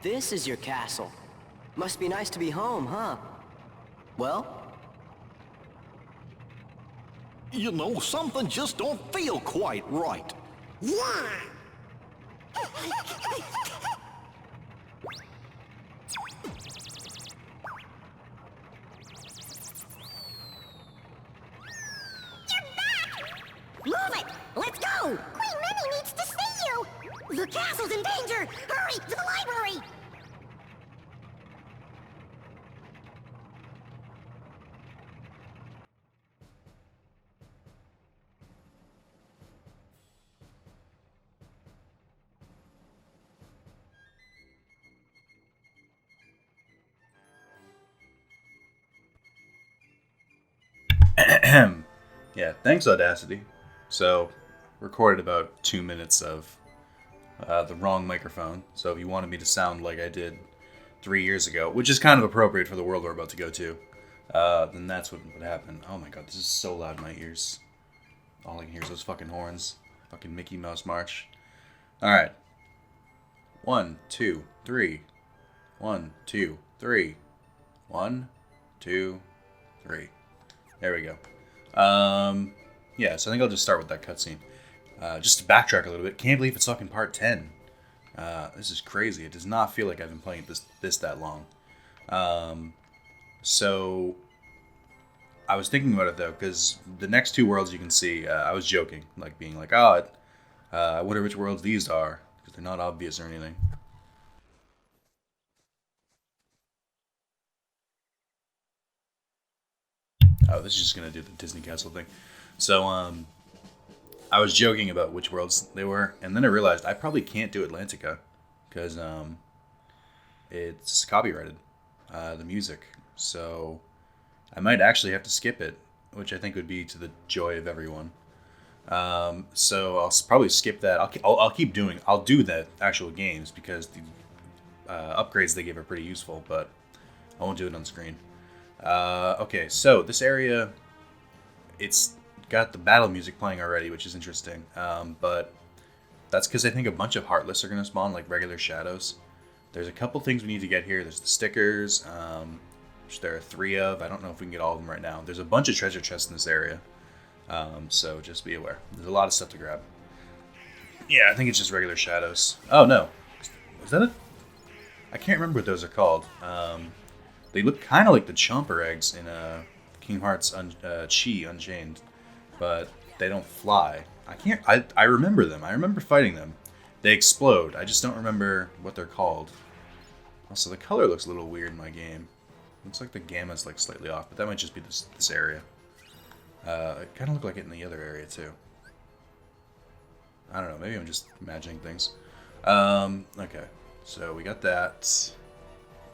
this is your castle. Must be nice to be home, huh? Well? You know, something just don't feel quite right. Yeah! Move it! Let's go! Queen Minnie needs to see you! The castle's in danger! Hurry, to the library! Yeah, thanks Audacity. So, recorded about 2 minutes of the wrong microphone. So if you wanted me to sound like I did 3 years ago, which is kind of appropriate for the world we're about to go to, then that's what would happen. Oh my god, this is so loud in my ears. All I can hear is those fucking horns. Fucking Mickey Mouse March. Alright. 1, 2, 3. 1, 2, 3. 1, 2, 3. There we go. Yeah, so I think I'll just start with that cutscene. Just to backtrack a little bit, can't believe it's fucking part 10. This is crazy. It does not feel like I've been playing this that long. So I was thinking about it though, because the next two worlds you can see, I was joking, like being like, oh, I wonder which worlds these are, because they're not obvious or anything. Oh, this is just gonna do the Disney Castle thing. So, I was joking about which worlds they were, and then I realized I probably can't do Atlantica, because, it's copyrighted, the music. So, I might actually have to skip it, which I think would be to the joy of everyone. So I'll probably skip that. I'll keep doing. I'll do the actual games because the upgrades they give are pretty useful, but I won't do it on screen. Okay, so this area, it's got the battle music playing already, which is interesting. But that's because I think a bunch of Heartless are going to spawn, like regular shadows. There's a couple things we need to get here. There's the stickers, which there are 3 of. I don't know if we can get all of them right now. There's a bunch of treasure chests in this area. So just be aware. There's a lot of stuff to grab. Yeah, I think it's just regular shadows. Oh, no. Is that it? I can't remember what those are called. They look kind of like the Chomper eggs in Kingdom Hearts Chi Unchained, but they don't fly. I remember them. I remember fighting them. They explode. I just don't remember what they're called. Also, the color looks a little weird in my game. Looks like the gamma's like slightly off, but that might just be this area. It kind of looked like it in the other area too. I don't know. Maybe I'm just imagining things. Okay, so we got that.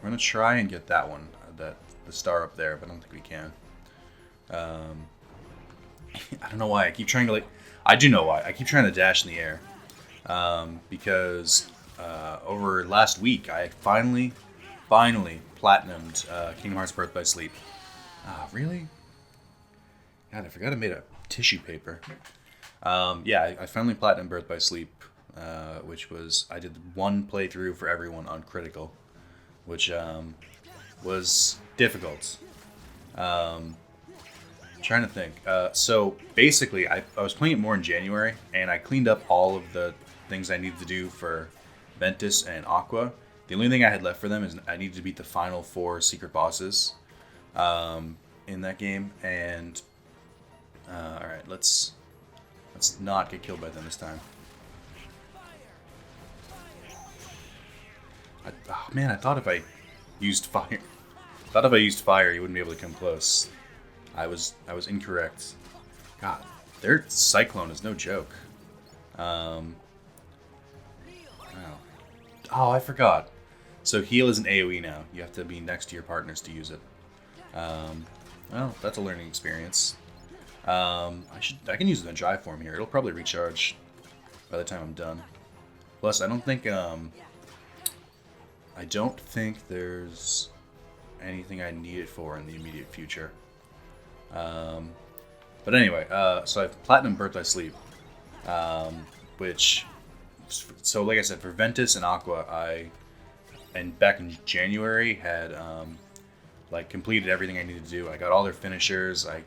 We're gonna try and get that one, the star up there, but I don't think we can. I don't know why I keep trying to I do know why. I keep trying to dash in the air, because over last week I finally platinumed Kingdom Hearts Birth by Sleep. Really? God, I forgot I made a tissue paper. Yeah, I finally platinumed Birth by Sleep, which was, I did one playthrough for everyone on Critical, which was difficult. Trying to think. So basically, I was playing it more in January, and I cleaned up all of the things I needed to do for Ventus and Aqua. The only thing I had left for them is I needed to beat the final 4 secret bosses in that game, and alright, let's not get killed by them this time. Oh man, I thought if I used fire, you wouldn't be able to come close. I was incorrect. God, their Cyclone is no joke. Wow. Oh, I forgot. So heal is an AoE now. You have to be next to your partners to use it. Well, that's a learning experience. I can use it in dry form here. It'll probably recharge by the time I'm done. Plus, I don't think there's anything I need it for in the immediate future. But anyway, so I've Platinum Birth by Sleep, which, so like I said, for Ventus and Aqua, I and back in January had like completed everything I needed to do. I got all their finishers. I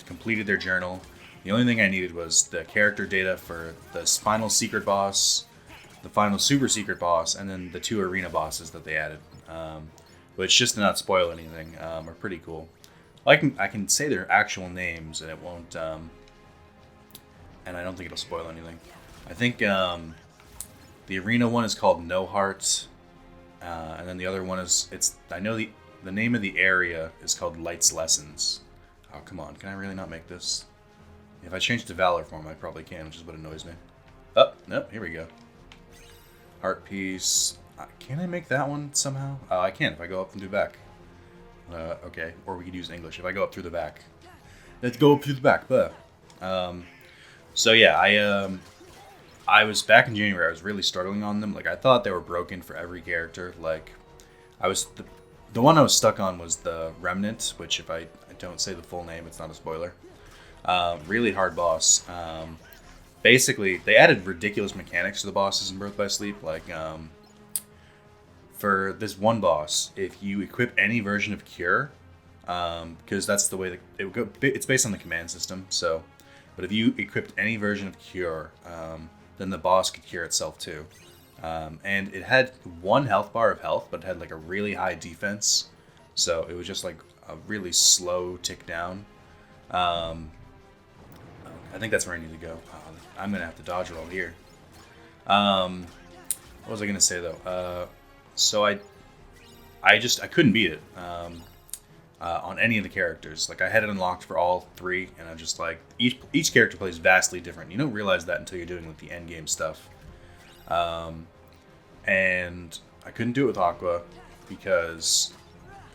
completed their journal. The only thing I needed was the character data for the final secret boss, the final super secret boss, and then the 2 arena bosses that they added. Which, just to not spoil anything, are pretty cool. I can say their actual names and it won't, and I don't think it'll spoil anything. I think the arena one is called No Heart, and then the other one is I know the name of the area is called Light's Lessons. Oh, come on, can I really not make this? If I change it to Valor form, I probably can, which is what annoys me. Oh, nope, here we go. Heart piece. Can I make that one somehow? I can if I go up and do back. Okay, or we could use English. If I go up through the back. Let's go up through the back. So yeah, I was back in January. I was really struggling on them. Like, I thought they were broken for every character. Like, the one I was stuck on was the Remnant, which if I don't say the full name, it's not a spoiler. Really hard boss. Basically, they added ridiculous mechanics to the bosses in Birth by Sleep. Like, for this one boss, if you equip any version of Cure, because that's the way that it would go. It's based on the command system. So, but if you equipped any version of Cure, then the boss could cure itself too. And it had 1 health bar of health, but it had like a really high defense. So it was just like a really slow tick down. I think that's where I need to go. I'm gonna have to dodge roll here. What was I gonna say though? So I couldn't beat it on any of the characters. Like, I had it unlocked for all 3, and I'm just like, each character plays vastly different. You don't realize that until you're doing like the end game stuff. And I couldn't do it with Aqua because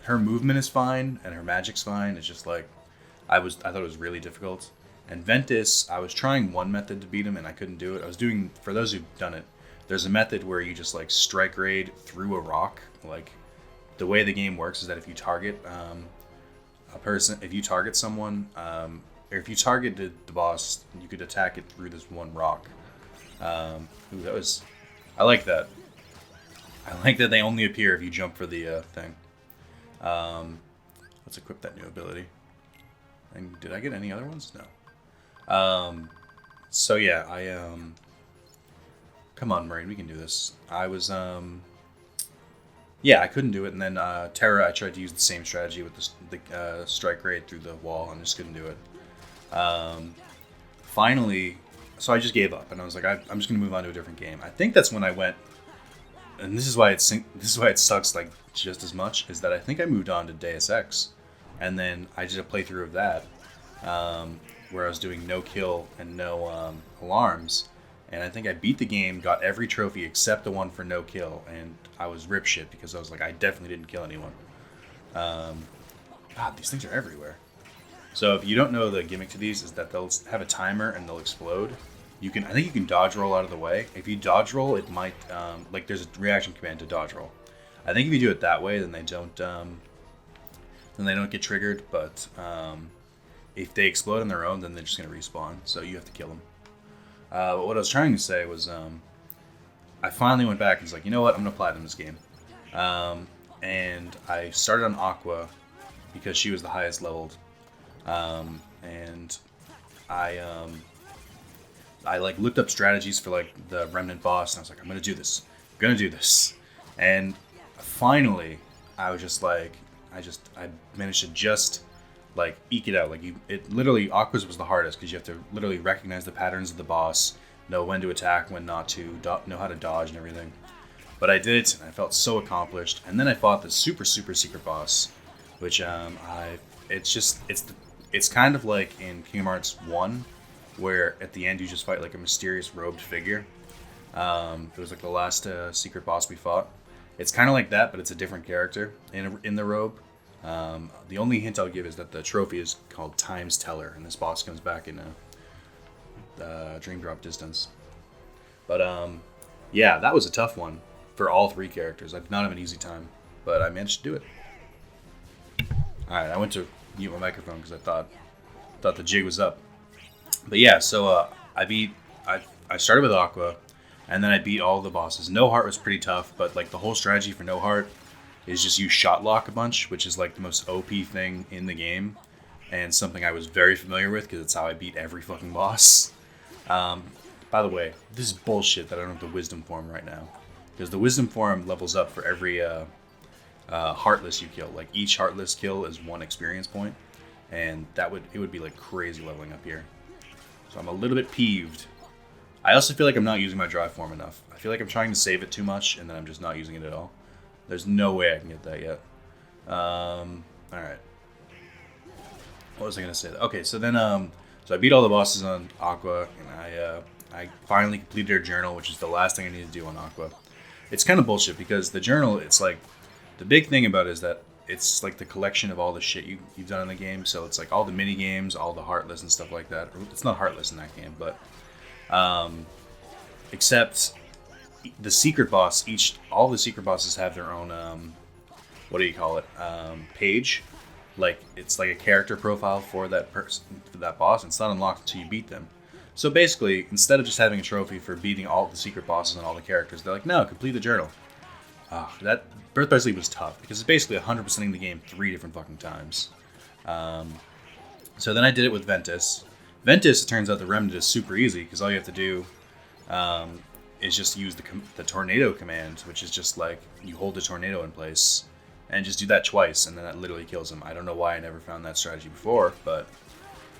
her movement is fine and her magic's fine. It's just like I thought it was really difficult. And Ventus, I was trying one method to beat him and I couldn't do it. I was doing, for those who've done it, there's a method where you just like strike raid through a rock. Like, the way the game works is that if you target a person, if you target someone, or if you targeted the boss, you could attack it through this one rock. I like that. I like that they only appear if you jump for the thing. Let's equip that new ability. And did I get any other ones? No. So yeah, come on, Marine, we can do this. I was, yeah, I couldn't do it, and then Terra, I tried to use the same strategy with the strike raid through the wall, and just couldn't do it. Finally, so I just gave up, and I was like, I'm just gonna move on to a different game. I think that's when I went, and this is why it sucks like just as much, is that I think I moved on to Deus Ex, and then I did a playthrough of that, where I was doing no kill and no alarms. And I think I beat the game, got every trophy except the one for no kill, and I was rip shit because I was like, I definitely didn't kill anyone. God, these things are everywhere. So if you don't know, the gimmick to these is that they'll have a timer and they'll explode. I think you can dodge roll out of the way. If you dodge roll, it might, like, there's a reaction command to dodge roll. I think if you do it that way, then they don't get triggered. But if they explode on their own, then they're just gonna respawn. So you have to kill them. But what I was trying to say was, I finally went back and was like, you know what, I'm going to platinum this game. And I started on Aqua because she was the highest leveled. And I like looked up strategies for like the Remnant boss, and I was like, I'm going to do this. I'm going to do this. And finally, I was just like, I managed to just like eke it out. Like, it literally, Aqua's was the hardest because you have to literally recognize the patterns of the boss, know when to attack, when not to, know how to dodge and everything. But I did it, and I felt so accomplished. And then I fought the super secret boss, which it's kind of like in Kingdom Hearts 1, where at the end you just fight like a mysterious robed figure. It was like the last secret boss we fought. It's kind of like that, but it's a different character in the robe. The only hint I'll give is that the trophy is called Time's Teller, and this boss comes back in Dream Drop Distance. But yeah, that was a tough one for all 3 characters. I did not have an easy time, but I managed to do it. Alright, I went to mute my microphone because I thought the jig was up. But yeah, so I started with Aqua, And then I beat all the bosses. No Heart was pretty tough, but like the whole strategy for No Heart is just use Shot Lock a bunch, which is like the most OP thing in the game, and something I was very familiar with because it's how I beat every fucking boss. By the way, this is bullshit that I don't have the Wisdom form right now, because the Wisdom form levels up for every Heartless you kill. Like each Heartless kill is 1 experience point, and it would be like crazy leveling up here. So I'm a little bit peeved. I also feel like I'm not using my Dry form enough. I feel like I'm trying to save it too much, and then I'm just not using it at all. There's no way I can get that yet. Alright. What was I going to say? Okay, so then, so I beat all the bosses on Aqua, and I finally completed their journal, which is the last thing I need to do on Aqua. It's kind of bullshit, because the journal, it's like, the big thing about it is that it's like the collection of all the shit you've done in the game, so it's like all the mini games, all the Heartless and stuff like that. It's not Heartless in that game, but except the secret boss, all the secret bosses have their own what do you call it, page. Like it's like a character profile for that person, for that boss. It's not unlocked until you beat them. So basically, instead of just having a trophy for beating all the secret bosses and all the characters, they're like, no, complete the journal. That Birth by Sleep was tough because it's basically 100%ing the game 3 different fucking times. So then I did it with Ventus. Ventus, it turns out the Remnant is super easy because all you have to do is just use the Tornado command, which is just like you hold the tornado in place and just do that twice, and then that literally kills him. I don't know why I never found that strategy before, but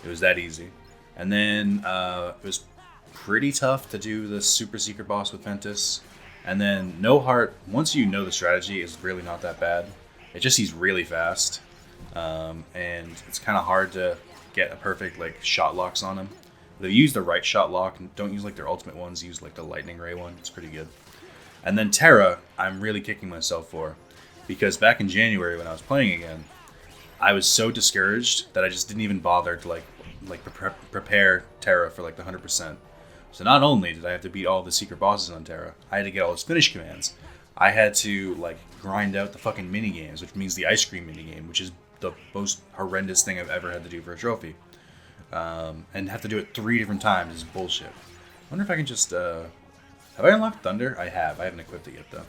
it was that easy. And then it was pretty tough to do the super secret boss with Ventus. And then No Heart, once you know the strategy, is really not that bad. He's really fast, and it's kind of hard to get a perfect like shot locks on him. They use the right shot lock and don't use like their ultimate ones. Use like the lightning ray one. It's pretty good. And then Terra, I'm really kicking myself for, because back in January when I was playing again, I was so discouraged that I just didn't even bother to like prepare Terra for like the 100%. So not only did I have to beat all the secret bosses on Terra, I had to get all his finish commands. I had to like grind out the fucking mini games, which means the ice cream mini game, which is the most horrendous thing I've ever had to do for a trophy. And have to do it 3 different times is bullshit. I wonder if I can just have I unlocked Thunder? I have. I haven't equipped it yet though.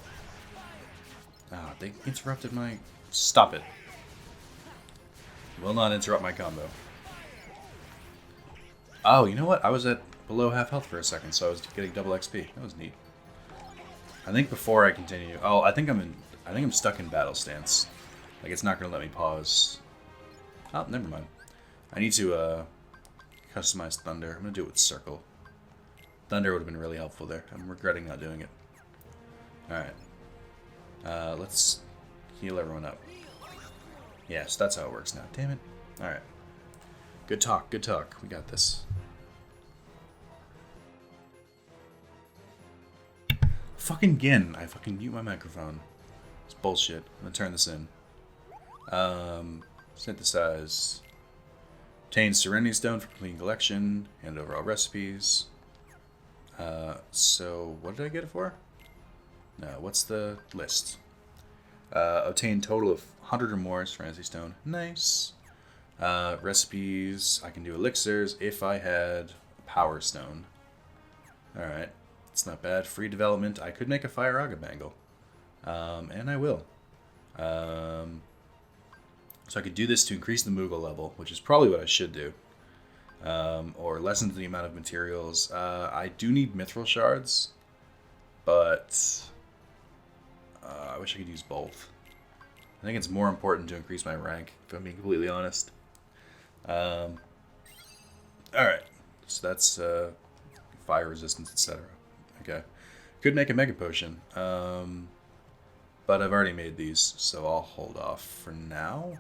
Ah, they interrupted my... Stop it. Will not interrupt my combo. Oh, you know what? I was at below half health for a second, so I was getting double XP. That was neat. I think before I continue... Oh, I think I'm stuck in battle stance. Like, it's not going to let me pause. Oh, never mind. I need to customize Thunder. I'm going to do it with Circle. Thunder would have been really helpful there. I'm regretting not doing it. Alright. Let's heal everyone up. Yes, that's how it works now. Damn it. Alright. Good talk, good talk. We got this. Fucking again. I fucking mute my microphone. It's bullshit. I'm gonna turn this in. Synthesize. Obtain Serenity Stone for completing collection. Hand over all recipes. So what did I get it for? No, what's the list? Obtain total of 100 or more Serenity Stone. Nice. Recipes. I can do elixirs if I had Power Stone. Alright. It's not bad. Free development. I could make a Fire Aga bangle. And I will. So I could do this to increase the Moogle level, which is probably what I should do. Or lessen the amount of materials. I do need Mithril Shards, but I wish I could use both. I think it's more important to increase my rank, if I'm being completely honest. Alright, so that's fire resistance, etc. Okay. Could make a Mega Potion, but I've already made these, so I'll hold off for now.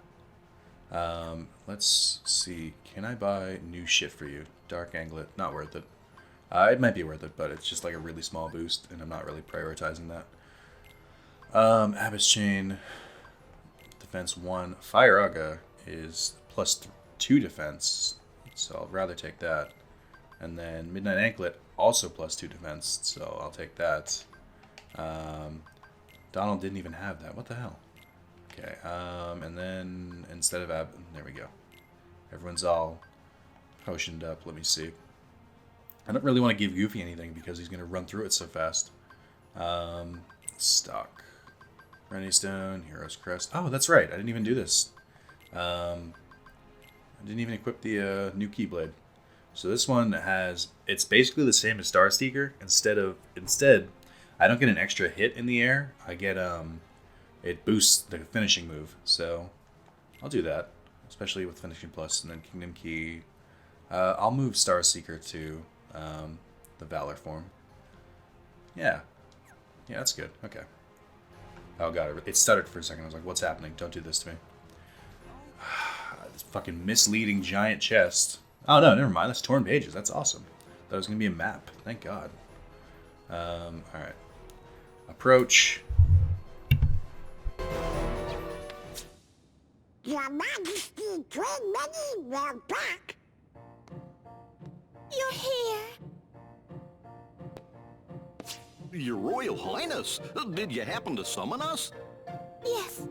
Let's see. Can I buy new shit for you? Dark Anglet. Not worth it. It might be worth it, but it's just like a really small boost, and I'm not really prioritizing that. Abyss Chain. Defense 1. Fire Aga is plus 2 defense, so I'll rather take that. And then Midnight Anklet, also plus 2 defense, so I'll take that. Donald didn't even have that. What the hell? Okay, and then instead of there we go. Everyone's all potioned up. Let me see. I don't really want to give Goofy anything because he's going to run through it so fast. Stock. Rennie Stone, Hero's Crest. Oh, that's right. I didn't even do this. I didn't even equip the new Keyblade. So this one has... It's basically the same as Star Seeker. Instead, I don't get an extra hit in the air. I get... It boosts the finishing move. So I'll do that. Especially with Finishing Plus and then Kingdom Key. I'll move Star Seeker to the Valor form. Yeah. Yeah, that's good. Okay. Oh god, it stuttered for a second. I was like, what's happening? Don't do this to me. This fucking misleading giant chest. Oh no, never mind. That's torn pages. That's awesome. That was going to be a map. Thank god. Alright. Approach. Your Majesty, Queen Minnie, we're back. You're here. Your Royal Highness, did you happen to summon us? Yes.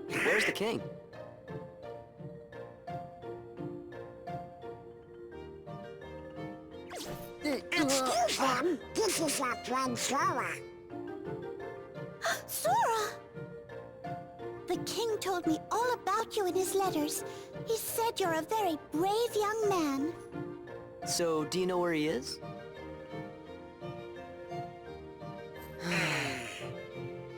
Where's the king? Excuse them. This is our friend Sora. Sora! The king told me all about you in his letters. He said you're a very brave young man. So, do you know where he is?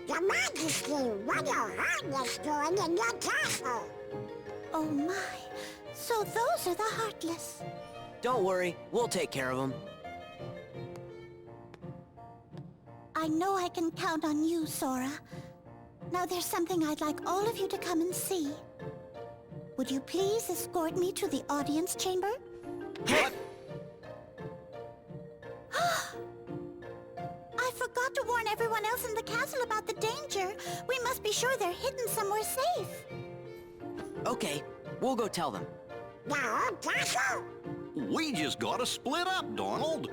Your Majesty, what your Heartless doing in your castle? Oh my, so those are the Heartless. Don't worry, we'll take care of him. I know I can count on you, Sora. Now there's something I'd like all of you to come and see. Would you please escort me to the audience chamber? What? I forgot to warn everyone else in the castle about the danger. We must be sure they're hidden somewhere safe. Okay, we'll go tell them. The whole castle? We just gotta split up, Donald.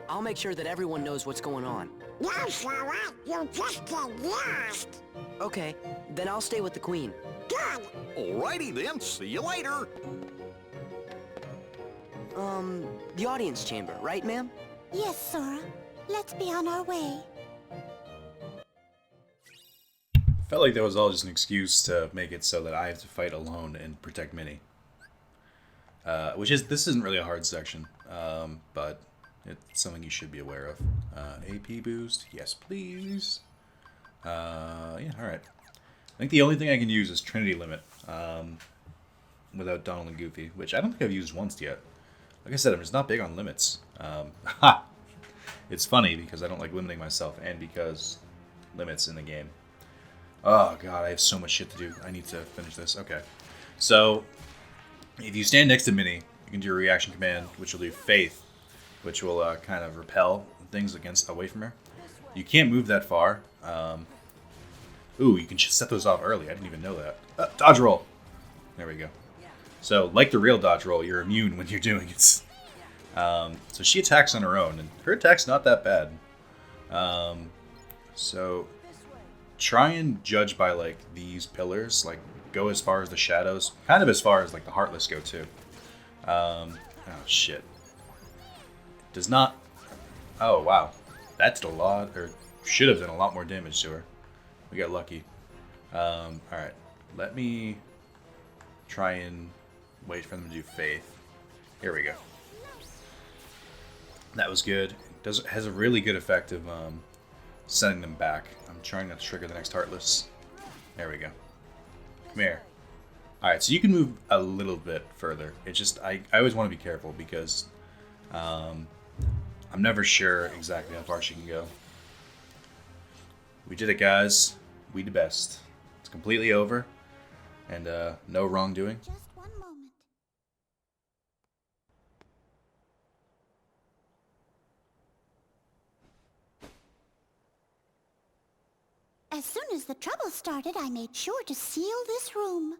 I'll make sure that everyone knows what's going on. No, Sora, you just get lost. Okay, then I'll stay with the queen. Good. Alrighty then, see you later. The audience chamber, right, ma'am? Yes, Sora. Let's be on our way. Felt like that was all just an excuse to make it so that I have to fight alone and protect Minnie. This isn't really a hard section, but it's something you should be aware of. AP boost, yes please. Yeah, alright. I think the only thing I can use is Trinity Limit, without Donald and Goofy, which I don't think I've used once yet. Like I said, I'm just not big on limits. It's funny because I don't like limiting myself, and because limits in the game. Oh god, I have so much shit to do. I need to finish this. Okay. So, if you stand next to Minnie, you can do a reaction command, which will do Faith, which will kind of repel things away from her. You can't move that far. Ooh, you can set those off early. I didn't even know that. Dodge roll. There we go. So, like the real dodge roll, you're immune when you're doing it. So she attacks on her own, and her attack's not that bad. So try and judge by like these pillars, like go as far as the shadows, kind of as far as like the Heartless go too. Oh shit. Does not. Oh wow, that did a lot, or should have done a lot more damage to her. We got lucky. All right, let me try and wait for them to do Faith. Here we go. That was good. Has a really good effect of sending them back. I'm trying not to trigger the next Heartless. There we go. Come here. Alright, so you can move a little bit further. It's just, I always want to be careful because I'm never sure exactly how far she can go. We did it, guys. We the best. It's completely over. And no wrongdoing. Just one moment. As soon as the trouble started, I made sure to seal this room.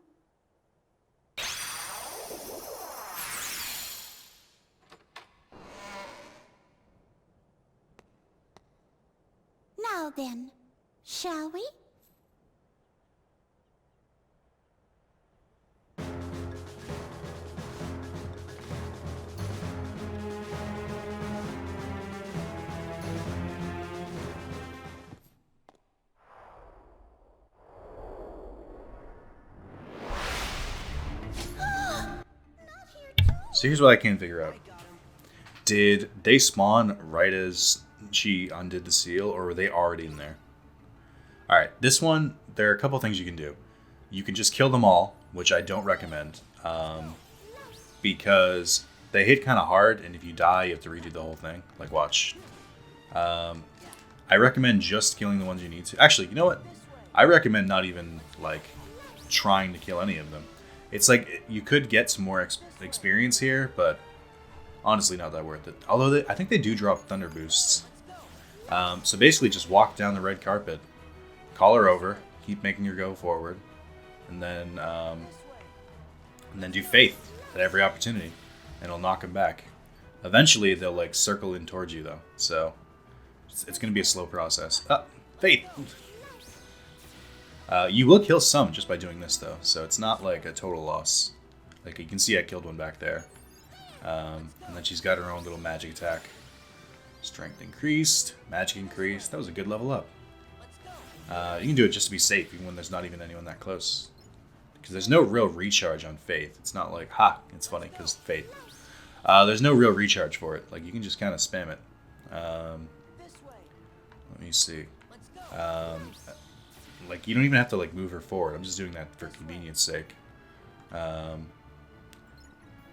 Now then, shall we? So here's what I can't figure out. Did they spawn right as she undid the seal, or were they already in there? Alright, this one, there are a couple things you can do. You can just kill them all, which I don't recommend, because they hit kind of hard, and if you die, you have to redo the whole thing. Like, watch. I recommend just killing the ones you need to. Actually, you know what? I recommend not even, like, trying to kill any of them. It's like, you could get some more experience here, but honestly not that worth it. Although, I think they do drop thunder boosts. So basically, just walk down the red carpet, call her over, keep making her go forward, and then do Faith at every opportunity, and it'll knock them back. Eventually, they'll like circle in towards you though, so it's going to be a slow process. Faith! You will kill some just by doing this though, so it's not like a total loss. Like you can see I killed one back there. And then she's got her own little magic attack. Strength increased, magic increased. That was a good level up. You can do it just to be safe, even when there's not even anyone that close. Because there's no real recharge on Faith. It's not like, it's funny, because Faith. There's no real recharge for it. Like, you can just kind of spam it. Let me see. Like, you don't even have to, like, move her forward. I'm just doing that for convenience sake.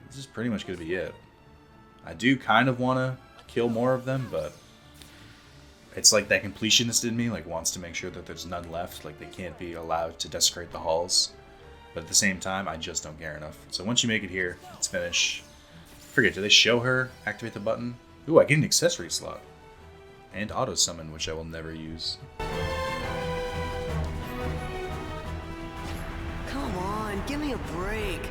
This is pretty much going to be it. I do kind of want to kill more of them, but it's like that completionist in me, like, wants to make sure that there's none left. Like, they can't be allowed to desecrate the halls. But at the same time, I just don't care enough. So once you make it here, let's finish. Forget, do they show her activate the button? Ooh, I get an accessory slot. And auto summon, which I will never use. Come on, give me a break.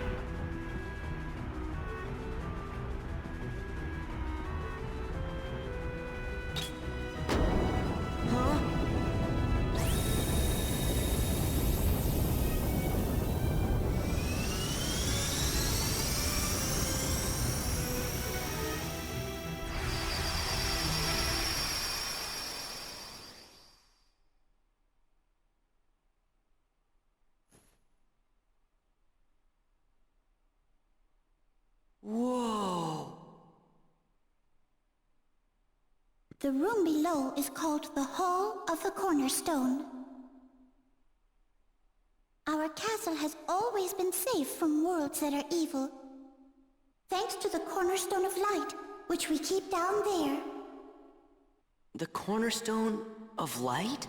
Huh? Whoa! The room below is called the Hall of the Cornerstone. Our castle has always been safe from worlds that are evil, thanks to the Cornerstone of Light, which we keep down there. The Cornerstone of Light?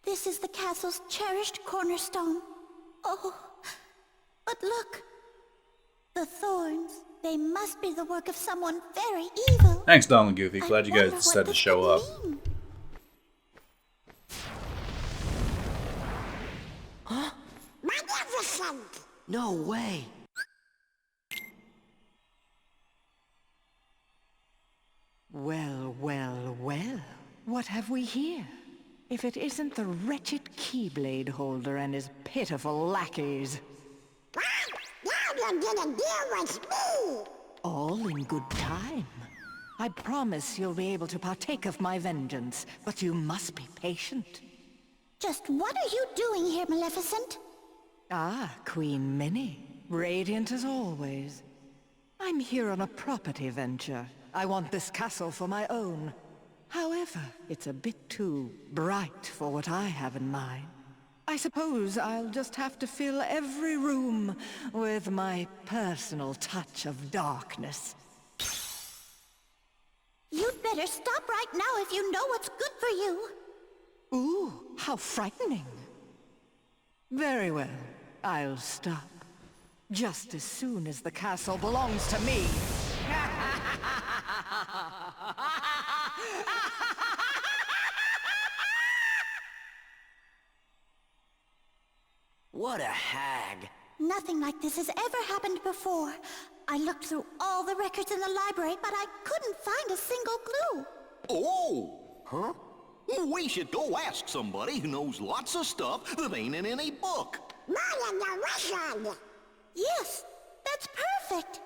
This is the castle's cherished cornerstone. Oh, but look! The thorns. They must be the work of someone very evil. Thanks, Donald and Goofy. Glad you guys decided to show up. Huh? Magnificent! No way. Well, well, well. What have we here? If it isn't the wretched Keyblade holder and his pitiful lackeys. Now you're gonna deal with me! All in good time. I promise you'll be able to partake of my vengeance, but you must be patient. Just what are you doing here, Maleficent? Ah, Queen Minnie. Radiant as always. I'm here on a property venture. I want this castle for my own. However, it's a bit too bright for what I have in mind. I suppose I'll just have to fill every room with my personal touch of darkness. You'd better stop right now if you know what's good for you. Ooh, how frightening. Very well, I'll stop. Just as soon as the castle belongs to me. What a hag. Nothing like this has ever happened before. I looked through all the records in the library, but I couldn't find a single clue. Oh! Huh? We should go ask somebody who knows lots of stuff that ain't in any book. More in the wizard! Yes, That's perfect.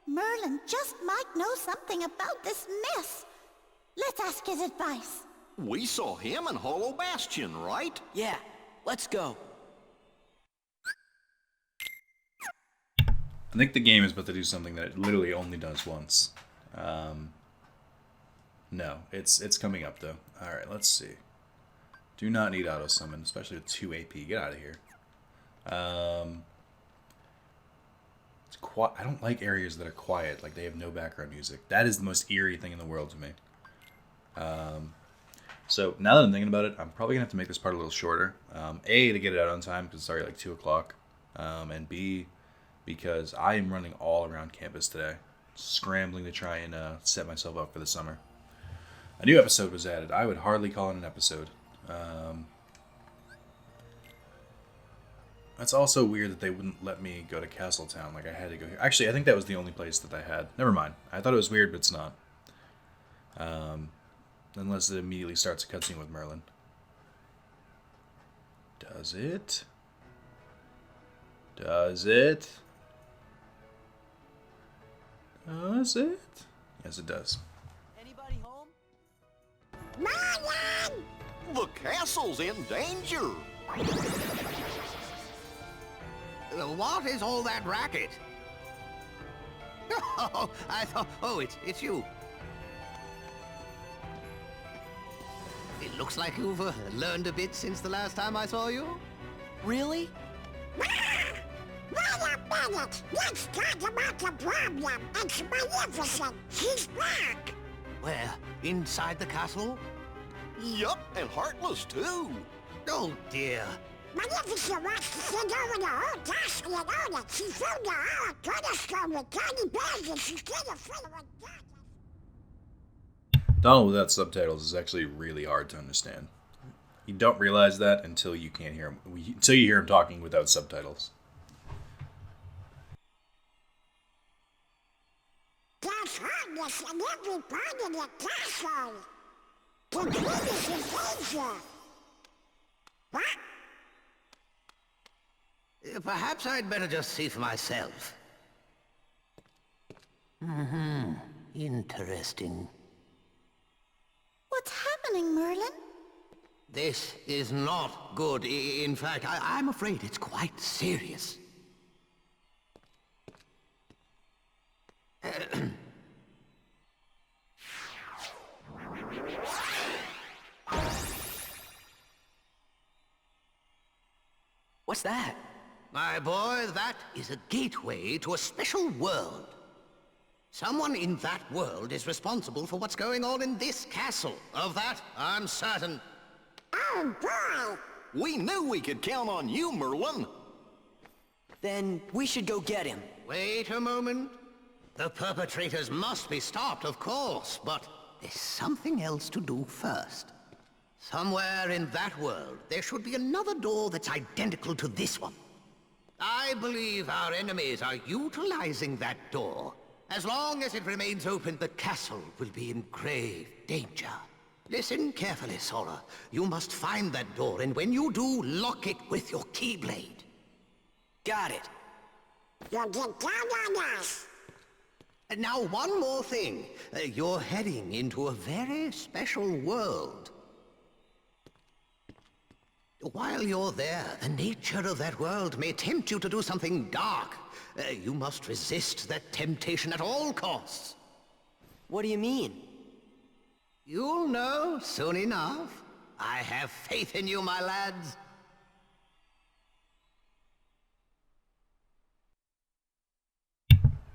Merlin just might know something about this mess. Let's ask his advice. We saw him in Hollow Bastion, right? Yeah, let's go. I think the game is about to do something that it literally only does once. No, it's coming up though. Alright, let's see. Do not need auto summon, especially with 2 AP. Get out of here. I don't like areas that are quiet, like they have no background music. That is the most eerie thing in the world to me. So now that I'm thinking about it, I'm probably gonna have to make this part a little shorter. A, to get it out on time because it's already like 2 o'clock, and B, because I am running all around campus today, scrambling to try and set myself up for the summer. A new episode was added. I would hardly call it an episode. That's also weird that they wouldn't let me go to Castletown. Like I had to go here. Actually, I think that was the only place that I had. Never mind. I thought it was weird, but it's not. Unless it immediately starts a cutscene with Merlin. Does it? Does it? Does it? Yes, it does. Anybody home? Merlin! The castle's in danger. What is all that racket? Oh, I thought... Oh, it's you. It looks like you've learned a bit since the last time I saw you. Really? Wait a minute! Let's talk about the problem! It's Maleficent! She's back! Where? Inside the castle? Yup, and Heartless too. Oh, dear. Maleficent wants to send over the whole task and all that. She filled the whole cornerstone with tiny bags and she's gonna fill it with that. Donald without subtitles is actually really hard to understand. You don't realize that until you can't hear him. Until you hear him talking without subtitles. There's hardness in every part of the castle. The queen is in danger. What? Perhaps I'd better just see for myself. Interesting. What's happening, Merlin? This is not good. In fact, I'm afraid it's quite serious. What's that? My boy, that is a gateway to a special world. Someone in that world is responsible for what's going on in this castle. Of that, I'm certain. Oh, boy! We knew we could count on you, Merlin. Then we should go get him. Wait a moment. The perpetrators must be stopped, of course, but there's something else to do first. Somewhere in that world, there should be another door that's identical to this one. I believe our enemies are utilizing that door. As long as it remains open, the castle will be in grave danger. Listen carefully, Sora. You must find that door, and when you do, lock it with your Keyblade. Got it. You'll get down on us. And now, one more thing. You're heading into a very special world. While you're there, the nature of that world may tempt you to do something dark. You must resist that temptation at all costs. What do you mean? You'll know soon enough. I have faith in you, my lads.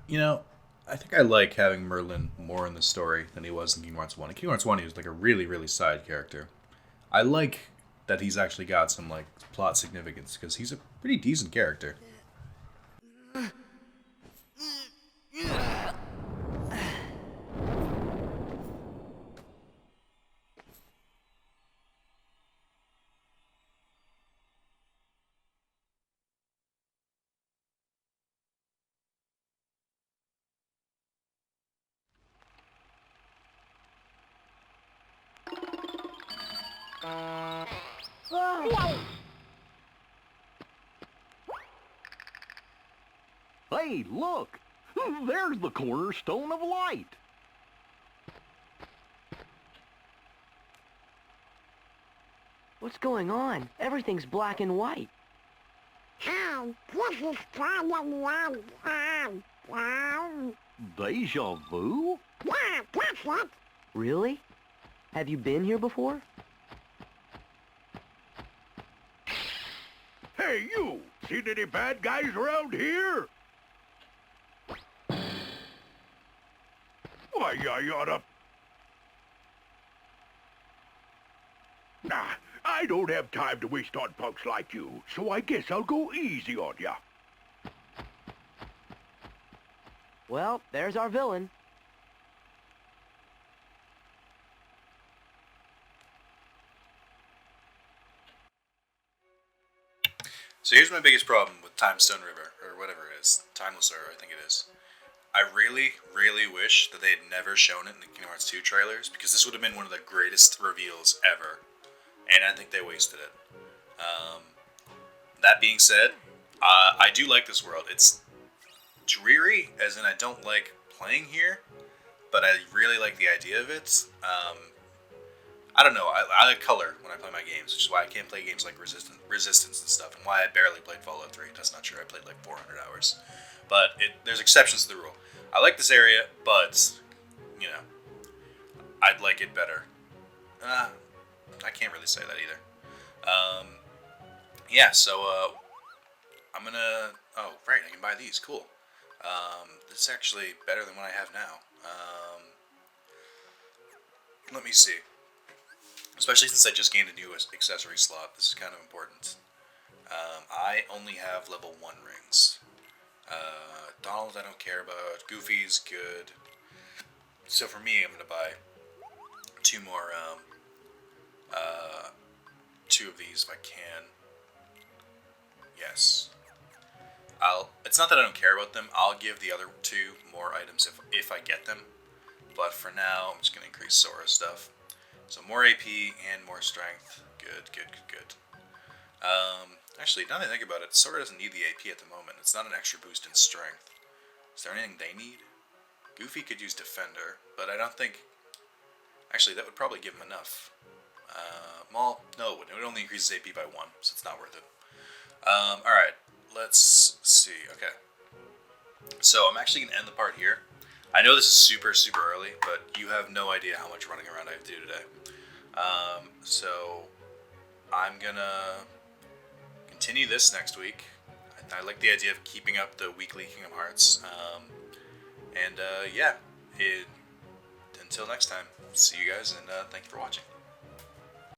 You know, I think I like having Merlin more in the story than he was in Kingdom Hearts 1. In Kingdom Hearts 1, he was like a really, really side character. I like that he's actually got some like plot significance because he's a pretty decent character. Hey, look! There's the cornerstone of light. What's going on? Everything's black and white. Deja vu? Really? Have you been here before? Hey, you! Seen any bad guys around here? Why, you oughta... Nah, I don't have time to waste on punks like you, so I guess I'll go easy on ya. Well, there's our villain. So here's my biggest problem with Timestone River, or whatever it is. Timeless River, I think it is. I really, really wish that they had never shown it in the Kingdom Hearts 2 trailers, because this would have been one of the greatest reveals ever. And I think they wasted it. That being said, I do like this world. It's dreary, as in I don't like playing here, but I really like the idea of it. I don't know, I like color when I play my games, which is why I can't play games like Resistance and stuff, and why I barely played Fallout 3. That's not true, I played like 400 hours. But there's exceptions to the rule. I like this area, but, you know, I'd like it better. I can't really say that either. Yeah, so, I'm gonna... Oh, right, I can buy these. Cool. This is actually better than what I have now. Let me see. Especially since I just gained a new accessory slot, this is kind of important. I only have level 1 rings. Donald I don't care about. Goofy's good. So for me, I'm going to buy 2 more, 2 of these if I can. Yes. It's not that I don't care about them. I'll give the other 2 more items if I get them. But for now, I'm just going to increase Sora stuff. So more AP and more strength. Good, good, good, good. Actually, now that I think about it, Sora doesn't need the AP at the moment. It's not an extra boost in strength. Is there anything they need? Goofy could use Defender, but I don't think... Actually, that would probably give him enough. Well, no, it would only increase his AP by 1, so it's not worth it. Alright, let's see. Okay. So I'm actually going to end the part here. I know this is super, super early, but you have no idea how much running around I have to do today. So I'm going to continue this next week. I like the idea of keeping up the weekly Kingdom Hearts. Yeah, until next time, see you guys, and thank you for watching.